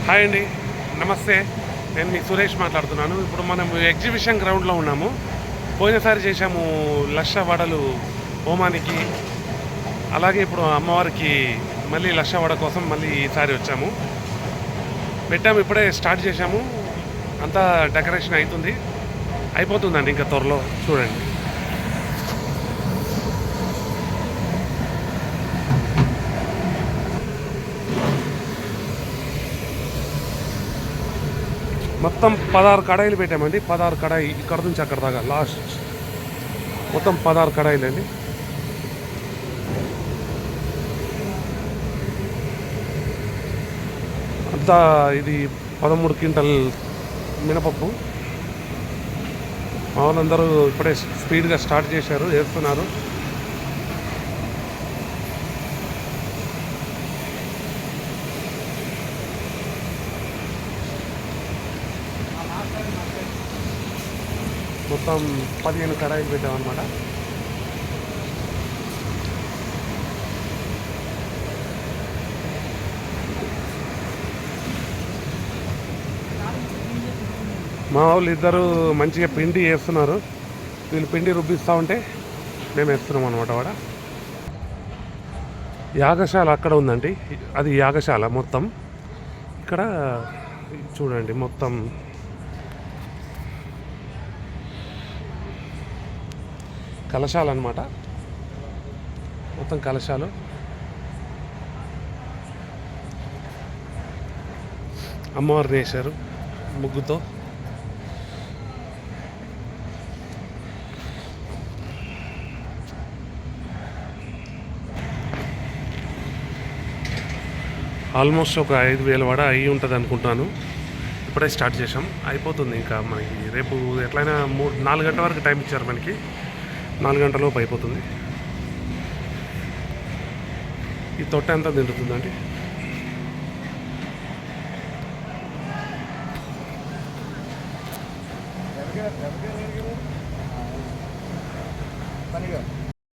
Hi అండి, నమస్తే. నేను మీ సురేష్ మాట్లాడుతున్నాను. ఇప్పుడు మనం ఎగ్జిబిషన్ గ్రౌండ్లో ఉన్నాము. పోయినసారి చేశాము లక్ష వడలు హోమానికి. అలాగే ఇప్పుడు అమ్మవారికి మళ్ళీ లక్ష వడ కోసం మళ్ళీ ఈసారి వచ్చాము. పెట్టాము, ఇప్పుడే స్టార్ట్ చేశాము. అంతా డెకరేషన్ అవుతుంది, అయిపోతుందండి ఇంకా త్వరలో. చూడండి, మొత్తం 16 కడాయిలు పెట్టామండి. 16 కడాయి, ఇక్కడ నుంచి అక్కడ దాకా లాస్ట్ మొత్తం 16 కడాయిలు అండి. అంతా ఇది 13 క్వింటల్ మినపప్పు. మా వాళ్ళందరూ ఇప్పుడే స్పీడ్గా స్టార్ట్ చేశారు, వేస్తున్నారు. మొత్తం 15 కడాయిలు పెట్టామన్నమాట. మా వాళ్ళు ఇద్దరు మంచిగా పిండి వేస్తున్నారు. వీళ్ళు పిండి రుబ్బిస్తూ ఉంటే మేము వేస్తున్నాం అనమాట. వాడ యాగశాల అక్కడ ఉందండి, అది యాగశాల మొత్తం. ఇక్కడ చూడండి, మొత్తం కలశాలు అన్నమాట. మొత్తం కలశాలు. అమ్మవారిని వేశారు ముగ్గుతో. ఆల్మోస్ట్ ఒక 5,000 వడ అయ్యి ఉంటుంది అనుకుంటున్నాను. ఇప్పుడే స్టార్ట్ చేసాం, అయిపోతుంది ఇంకా. మనకి రేపు ఎట్లయినా 4 గంటల వరకు టైం ఇచ్చారు మనకి. 4 గంటలలోపు అయిపోతుంది. ఈ తొట్ట ఎంత తింటుందండి.